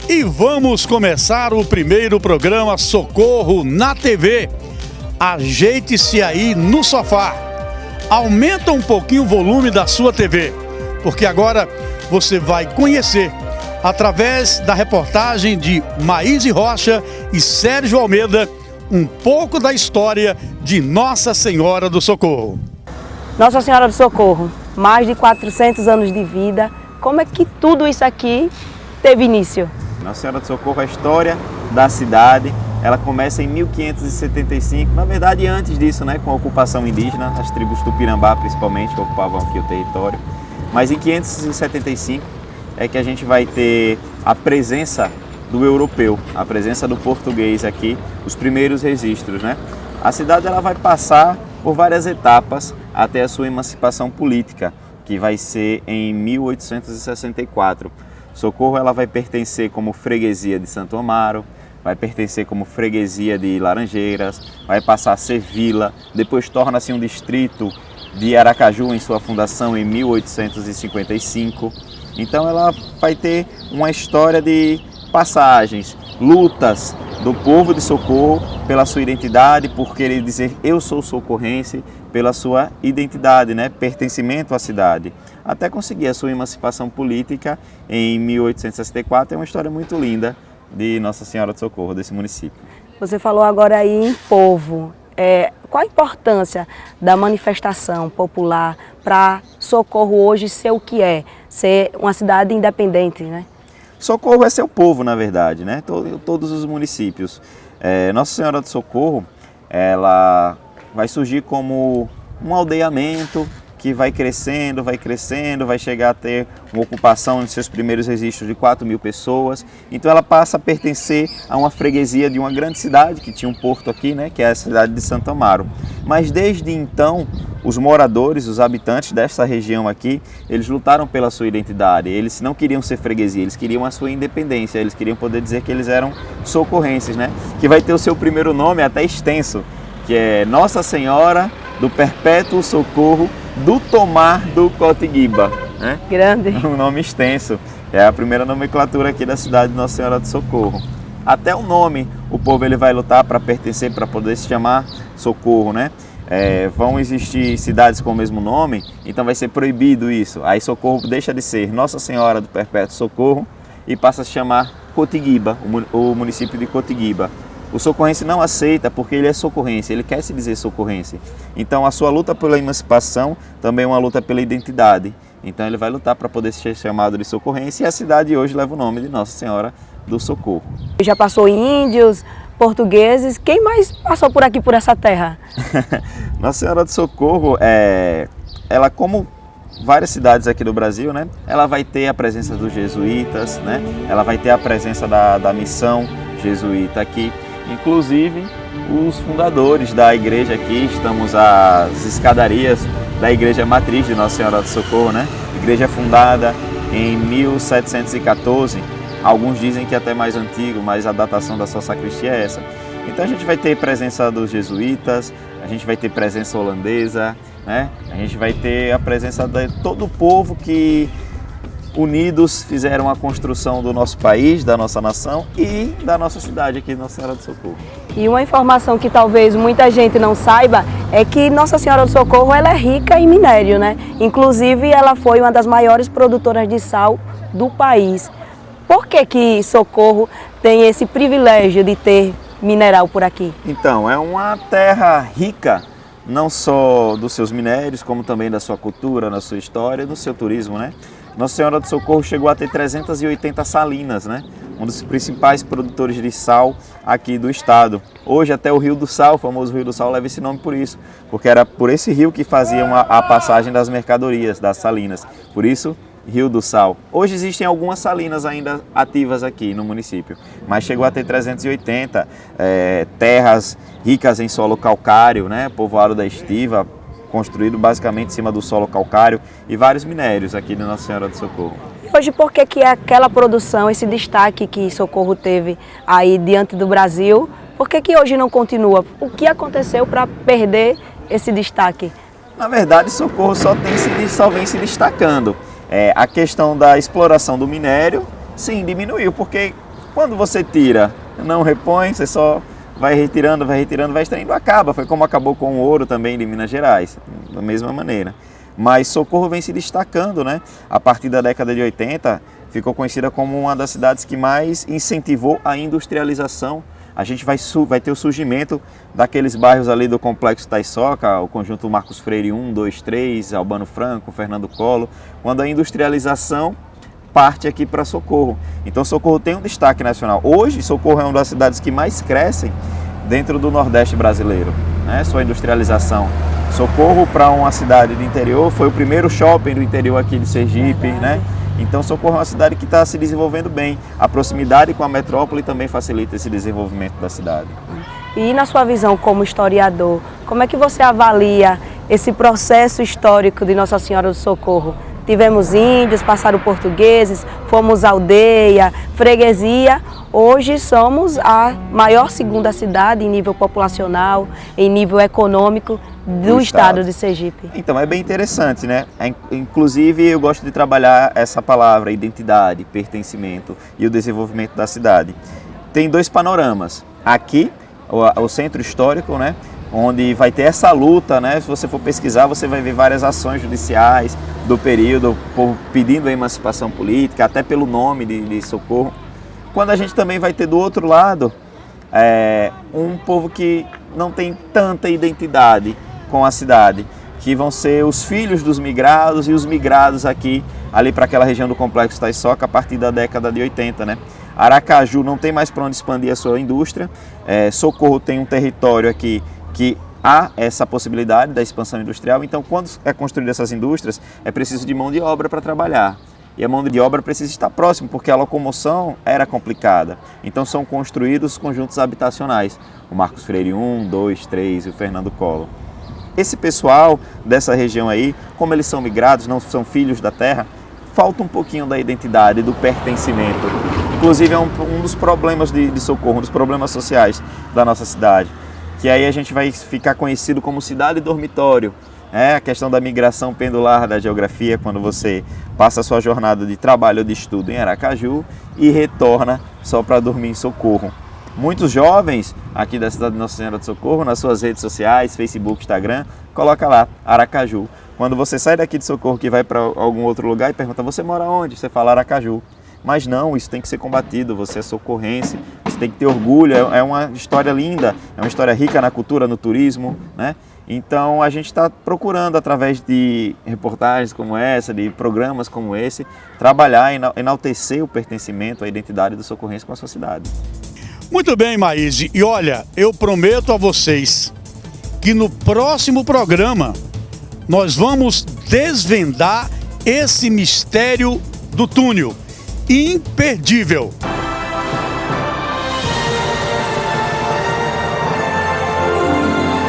E vamos começar o primeiro programa Socorro na TV. Ajeite-se aí no sofá. Aumenta um pouquinho o volume da sua TV, porque agora você vai conhecer, através da reportagem de Maíse Rocha e Sérgio Almeida, um pouco da história de Nossa Senhora do Socorro. Nossa Senhora do Socorro, mais de 400 anos de vida. Como é que tudo isso aqui teve início? Nossa Senhora do Socorro, a história da cidade, ela começa em 1575, na verdade antes disso, né, com a ocupação indígena, as tribos Tupinambá principalmente, que ocupavam aqui o território. Mas em 575 é que a gente vai ter a presença do europeu, a presença do português aqui, os primeiros registros, né? A cidade ela vai passar por várias etapas até a sua emancipação política, que vai ser em 1864. Socorro ela vai pertencer como freguesia de Santo Amaro, vai pertencer como freguesia de Laranjeiras, vai passar a ser vila, depois torna-se um distrito de Aracaju em sua fundação em 1855. Então ela vai ter uma história de passagens, lutas do povo de Socorro pela sua identidade, por querer dizer eu sou socorrense, pela sua identidade, né, pertencimento à cidade, até conseguir a sua emancipação política em 1864. É uma história muito linda de Nossa Senhora do Socorro, desse município. Você falou agora aí em povo. Qual a importância da manifestação popular para Socorro hoje ser o que é? Ser uma cidade independente, né? Socorro é seu povo, na verdade, né? Todos os municípios. Nossa Senhora do Socorro, ela vai surgir como um aldeamento que vai crescendo, vai chegar a ter uma ocupação nos seus primeiros registros de 4.000 pessoas. Então ela passa a pertencer a uma freguesia de uma grande cidade, que tinha um porto aqui, né, que é a cidade de Santo Amaro. Mas desde então, os moradores, os habitantes dessa região aqui, eles lutaram pela sua identidade. Eles não queriam ser freguesia, eles queriam a sua independência, eles queriam poder dizer que eles eram socorrenses, né? Que vai ter o seu primeiro nome até extenso, que é Nossa Senhora do Perpétuo Socorro do Tomar do Cotiguiba, né? Grande. Um nome extenso. É a primeira nomenclatura aqui da cidade de Nossa Senhora do Socorro. Até o nome, o povo ele vai lutar para pertencer, para poder se chamar Socorro, né? Vão existir cidades com o mesmo nome, então vai ser proibido isso. Aí Socorro deixa de ser Nossa Senhora do Perpétuo Socorro e passa a se chamar Cotiguiba, o município de Cotiguiba. O socorrense não aceita porque ele é socorrense, ele quer se dizer socorrense. Então a sua luta pela emancipação também é uma luta pela identidade. Então ele vai lutar para poder ser chamado de socorrense e a cidade hoje leva o nome de Nossa Senhora do Socorro. Já passou índios, portugueses, quem mais passou por aqui, por essa terra? Nossa Senhora do Socorro, ela como várias cidades aqui do Brasil, né? Ela vai ter a presença dos jesuítas, né? Ela vai ter a presença da missão jesuíta aqui. Inclusive, os fundadores da igreja aqui, estamos às escadarias da igreja matriz de Nossa Senhora do Socorro, né? Igreja fundada em 1714, alguns dizem que até mais antigo, mas a datação da sua sacristia é essa. Então a gente vai ter presença dos jesuítas, a gente vai ter presença holandesa, né? A gente vai ter a presença de todo o povo que unidos fizeram a construção do nosso país, da nossa nação e da nossa cidade aqui, Nossa Senhora do Socorro. E uma informação que talvez muita gente não saiba é que Nossa Senhora do Socorro ela é rica em minério, né? Inclusive ela foi uma das maiores produtoras de sal do país. Por que Socorro tem esse privilégio de ter mineral por aqui? Então, é uma terra rica, não só dos seus minérios, como também da sua cultura, da sua história e do seu turismo, né? Nossa Senhora do Socorro chegou a ter 380 salinas, né? Um dos principais produtores de sal aqui do estado. Hoje até o Rio do Sal, o famoso Rio do Sal, leva esse nome por isso, porque era por esse rio que faziam a passagem das mercadorias, das salinas. Por isso, Rio do Sal. Hoje existem algumas salinas ainda ativas aqui no município, mas chegou a ter 380 terras ricas em solo calcário, né? Povoado da estiva, construído basicamente em cima do solo calcário e vários minérios aqui de Nossa Senhora do Socorro. Hoje, por que aquela produção, esse destaque que Socorro teve aí diante do Brasil, por que hoje não continua? O que aconteceu para perder esse destaque? Na verdade, Socorro só vem se destacando. A questão da exploração do minério, sim, diminuiu, porque Quando você tira, não repõe, você só vai retirando, vai extraindo, acaba. Foi como acabou com o ouro também de Minas Gerais, da mesma maneira. Mas Socorro vem se destacando, né? A partir da década de 80, ficou conhecida como uma das cidades que mais incentivou a industrialização. A gente vai ter o surgimento daqueles bairros ali do Complexo Taissoca, o conjunto Marcos Freire 1, 2, 3, Albano Franco, Fernando Collor, quando a industrialização parte aqui para Socorro. Então Socorro tem um destaque nacional. Hoje Socorro é uma das cidades que mais crescem dentro do Nordeste brasileiro, né? Sua industrialização. Socorro, para uma cidade do interior, foi o primeiro shopping do interior aqui de Sergipe, né? Então Socorro é uma cidade que está se desenvolvendo bem. A proximidade com a metrópole também facilita esse desenvolvimento da cidade. E na sua visão como historiador, como é que você avalia esse processo histórico de Nossa Senhora do Socorro? Tivemos índios, passaram portugueses, fomos aldeia, freguesia. Hoje somos a maior segunda cidade em nível populacional, em nível econômico do estado de Sergipe. Então é bem interessante, né? Inclusive eu gosto de trabalhar essa palavra, identidade, pertencimento e o desenvolvimento da cidade. Tem dois panoramas. Aqui, o centro histórico, né? Onde vai ter essa luta, né? Se você for pesquisar, você vai ver várias ações judiciais do período, o povo pedindo a emancipação política, até pelo nome de Socorro. Quando a gente também vai ter do outro lado, um povo que não tem tanta identidade com a cidade, que vão ser os filhos dos migrados e os migrados aqui, ali para aquela região do Complexo Taissoca, a partir da década de 80, né? Aracaju não tem mais para onde expandir a sua indústria, Socorro tem um território aqui que há essa possibilidade da expansão industrial. Então, quando é construída essas indústrias, é preciso de mão de obra para trabalhar. E a mão de obra precisa estar próximo, porque a locomoção era complicada. Então, são construídos conjuntos habitacionais. O Marcos Freire 1, 2, 3 e o Fernando Collor. Esse pessoal dessa região aí, como eles são migrados, não são filhos da terra, falta um pouquinho da identidade, do pertencimento. Inclusive, é um dos problemas de Socorro, um dos problemas sociais da nossa cidade. Que aí a gente vai ficar conhecido como cidade dormitório. A questão da migração pendular da geografia, quando você passa a sua jornada de trabalho ou de estudo em Aracaju e retorna só para dormir em Socorro. Muitos jovens aqui da cidade de Nossa Senhora do Socorro, nas suas redes sociais, Facebook, Instagram, coloca lá, Aracaju. Quando você sai daqui de Socorro que vai para algum outro lugar e pergunta, você mora onde? Você fala Aracaju. Mas não, isso tem que ser combatido, você é socorrense, você tem que ter orgulho, é uma história linda, é uma história rica na cultura, no turismo, né? Então a gente está procurando, através de reportagens como essa, de programas como esse, trabalhar e enaltecer o pertencimento, a identidade do socorrense com a sua cidade. Muito bem, Maíse, e olha, eu prometo a vocês que no próximo programa nós vamos desvendar esse mistério do túnel. Imperdível.